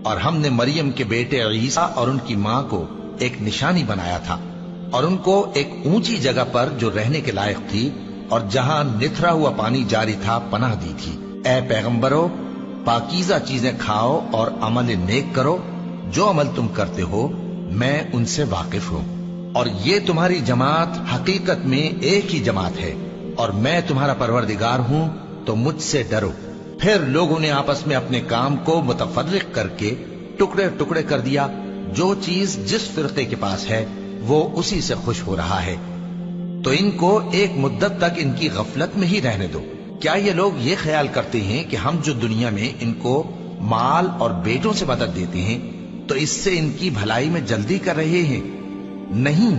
اور ہم نے مریم کے بیٹے عیسیٰ اور ان کی ماں کو ایک نشانی بنایا تھا اور ان کو ایک اونچی جگہ پر جو رہنے کے لائق تھی اور جہاں نتھرا ہوا پانی جاری تھا پناہ دی تھی۔ اے پیغمبرو، پاکیزہ چیزیں کھاؤ اور عمل نیک کرو، جو عمل تم کرتے ہو میں ان سے واقف ہوں، اور یہ تمہاری جماعت حقیقت میں ایک ہی جماعت ہے، اور میں تمہارا پروردگار ہوں، تو مجھ سے ڈرو۔ پھر لوگوں نے آپس میں اپنے کام کو متفرق کر کے ٹکڑے ٹکڑے کر دیا، جو چیز جس فرقے کے پاس ہے وہ اسی سے خوش ہو رہا ہے، تو ان کو ایک مدت تک ان کی غفلت میں ہی رہنے دو۔ کیا یہ لوگ یہ خیال کرتے ہیں کہ ہم جو دنیا میں ان کو مال اور بیٹوں سے مدد دیتے ہیں تو اس سے ان کی بھلائی میں جلدی کر رہے ہیں؟ نہیں،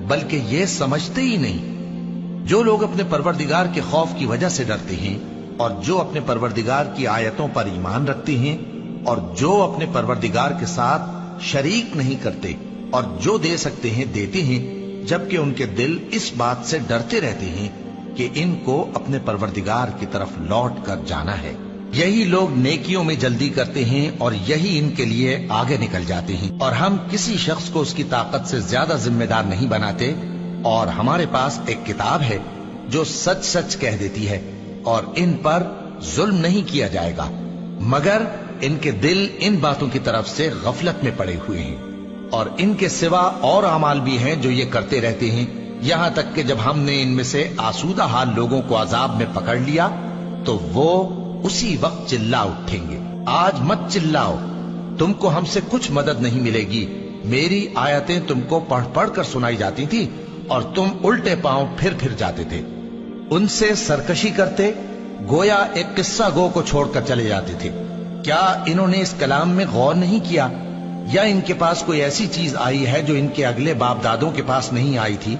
بلکہ یہ سمجھتے ہی نہیں۔ جو لوگ اپنے پروردگار کے خوف کی وجہ سے ڈرتے ہیں اور جو اپنے پروردگار کی آیتوں پر ایمان رکھتے ہیں اور جو اپنے پروردگار کے ساتھ شریک نہیں کرتے اور جو دے سکتے ہیں دیتے ہیں، جبکہ ان کے دل اس بات سے ڈرتے رہتے ہیں کہ ان کو اپنے پروردگار کی طرف لوٹ کر جانا ہے، یہی لوگ نیکیوں میں جلدی کرتے ہیں اور یہی ان کے لیے آگے نکل جاتے ہیں۔ اور ہم کسی شخص کو اس کی طاقت سے زیادہ ذمہ دار نہیں بناتے، اور ہمارے پاس ایک کتاب ہے جو سچ سچ کہہ دیتی ہے، اور ان پر ظلم نہیں کیا جائے گا، مگر ان کے دل ان باتوں کی طرف سے غفلت میں پڑے ہوئے ہیں، اور ان کے سوا اور اعمال بھی ہیں جو یہ کرتے رہتے ہیں، یہاں تک کہ جب ہم نے ان میں سے آسودہ حال لوگوں کو عذاب میں پکڑ لیا تو وہ اسی وقت چلا اٹھیں گے۔ آج مت چلاؤ، تم کو ہم سے کچھ مدد نہیں ملے گی، میری آیتیں تم کو پڑھ پڑھ کر سنائی جاتی تھی اور تم الٹے پاؤں پھر جاتے تھے، ان سے سرکشی کرتے، گویا ایک قصہ گو کو چھوڑ کر چلے جاتے تھے۔ کیا انہوں نے اس کلام میں غور نہیں کیا، یا ان کے پاس کوئی ایسی چیز آئی ہے جو ان کے اگلے باپ دادوں کے پاس نہیں آئی تھی،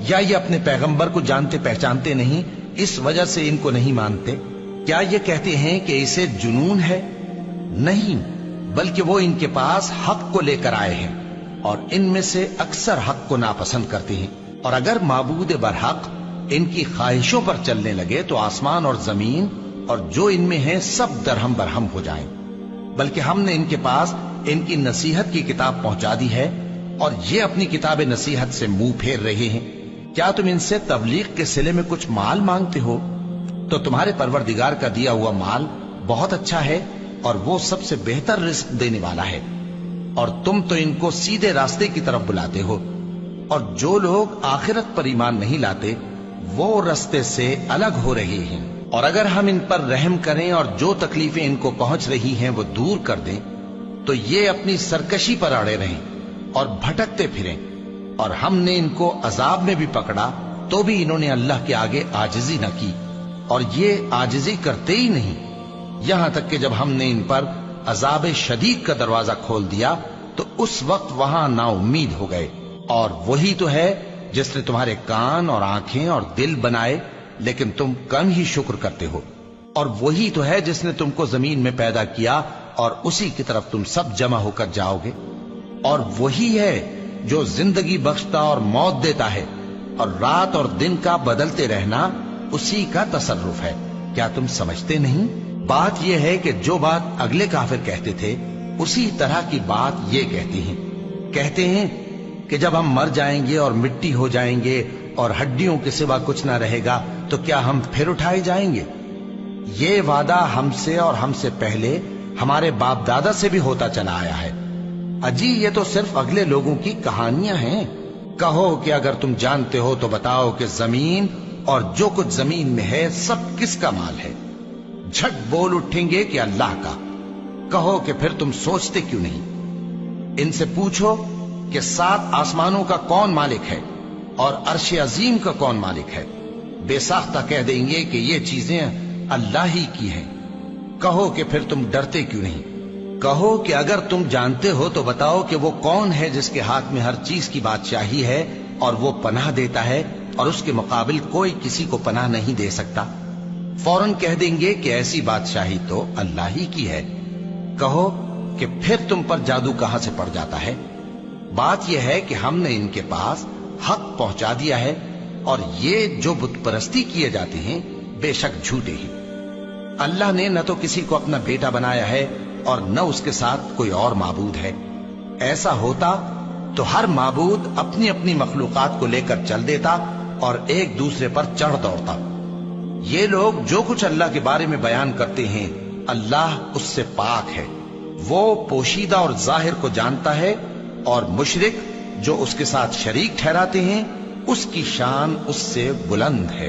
یا یہ اپنے پیغمبر کو جانتے پہچانتے نہیں اس وجہ سے ان کو نہیں مانتے؟ کیا یہ کہتے ہیں کہ اسے جنون ہے؟ نہیں، بلکہ وہ ان کے پاس حق کو لے کر آئے ہیں، اور ان میں سے اکثر حق کو ناپسند کرتے ہیں۔ اور اگر معبود برحق ان کی خواہشوں پر چلنے لگے تو آسمان اور زمین اور جو ان میں ہیں سب درہم برہم ہو جائیں۔ بلکہ ہم نے ان کے پاس ان کی نصیحت کی کتاب پہنچا دی ہے، اور یہ اپنی کتاب نصیحت سے منہ پھیر رہے ہیں۔ کیا تم ان سے تبلیغ کے صلے میں کچھ مال مانگتے ہو؟ تو تمہارے پروردگار کا دیا ہوا مال بہت اچھا ہے، اور وہ سب سے بہتر رزق دینے والا ہے، اور تم تو ان کو سیدھے راستے کی طرف بلاتے ہو۔ اور جو لوگ آخرت پر ایمان نہیں لاتے وہ راستے سے الگ ہو رہے ہیں۔ اور اگر ہم ان پر رحم کریں اور جو تکلیفیں ان کو پہنچ رہی ہیں وہ دور کر دیں تو یہ اپنی سرکشی پر اڑے رہیں اور بھٹکتے پھریں، اور ہم نے ان کو عذاب میں بھی پکڑا تو بھی انہوں نے اللہ کے آگے عاجزی نہ کی، اور یہ عاجزی کرتے ہی نہیں، یہاں تک کہ جب ہم نے ان پر عذاب شدید کا دروازہ کھول دیا تو اس وقت وہاں نا امید ہو گئے۔ اور وہی تو ہے جس نے تمہارے کان اور آنکھیں اور دل بنائے، لیکن تم کم ہی شکر کرتے ہو۔ اور وہی تو ہے جس نے تم کو زمین میں پیدا کیا اور اسی کی طرف تم سب جمع ہو کر جاؤ گے۔ اور وہی ہے جو زندگی بخشتا اور موت دیتا ہے، اور رات اور دن کا بدلتے رہنا اسی کا تصرف ہے۔ کیا تم سمجھتے نہیں؟ بات یہ ہے کہ جو بات اگلے کافر کہتے تھے اسی طرح کی بات یہ کہتے ہیں کہ جب ہم مر جائیں گے اور مٹی ہو جائیں گے اور ہڈیوں کے سوا کچھ نہ رہے گا تو کیا ہم پھر اٹھائے جائیں گے؟ یہ وعدہ ہم سے اور ہم سے پہلے ہمارے باپ دادا سے بھی ہوتا چلا آیا ہے۔ اجی یہ تو صرف اگلے لوگوں کی کہانیاں ہیں۔ کہو کہ اگر تم جانتے ہو تو بتاؤ کہ زمین اور جو کچھ زمین میں ہے سب کس کا مال ہے؟ جھٹ بول اٹھیں گے کہ اللہ کا۔ کہو کہ پھر تم سوچتے کیوں نہیں؟ ان سے پوچھو کہ 7 آسمانوں کا کون مالک ہے اور عرش عظیم کا کون مالک ہے؟ بے ساختہ کہہ دیں گے کہ یہ چیزیں اللہ ہی کی ہیں۔ کہو کہ پھر تم ڈرتے کیوں نہیں؟ کہو کہ اگر تم جانتے ہو تو بتاؤ کہ وہ کون ہے جس کے ہاتھ میں ہر چیز کی بادشاہی ہے اور وہ پناہ دیتا ہے اور اس کے مقابل کوئی کسی کو پناہ نہیں دے سکتا؟ فوراً کہہ دیں گے کہ ایسی بادشاہی تو اللہ ہی کی ہے۔ کہو کہ پھر تم پر جادو کہاں سے پڑ جاتا ہے؟ بات یہ ہے کہ ہم نے ان کے پاس حق پہنچا دیا ہے، اور یہ جو بت پرستی کیے جاتے ہیں بے شک جھوٹے ہی۔ اللہ نے نہ تو کسی کو اپنا بیٹا بنایا ہے اور نہ اس کے ساتھ کوئی اور معبود ہے۔ ایسا ہوتا تو ہر معبود اپنی اپنی مخلوقات کو لے کر چل دیتا اور ایک دوسرے پر چڑھ دوڑتا۔ یہ لوگ جو کچھ اللہ کے بارے میں بیان کرتے ہیں اللہ اس سے پاک ہے، وہ پوشیدہ اور ظاہر کو جانتا ہے، اور مشرک جو اس کے ساتھ شریک ٹھہراتے ہیں اس کی شان اس سے بلند ہے۔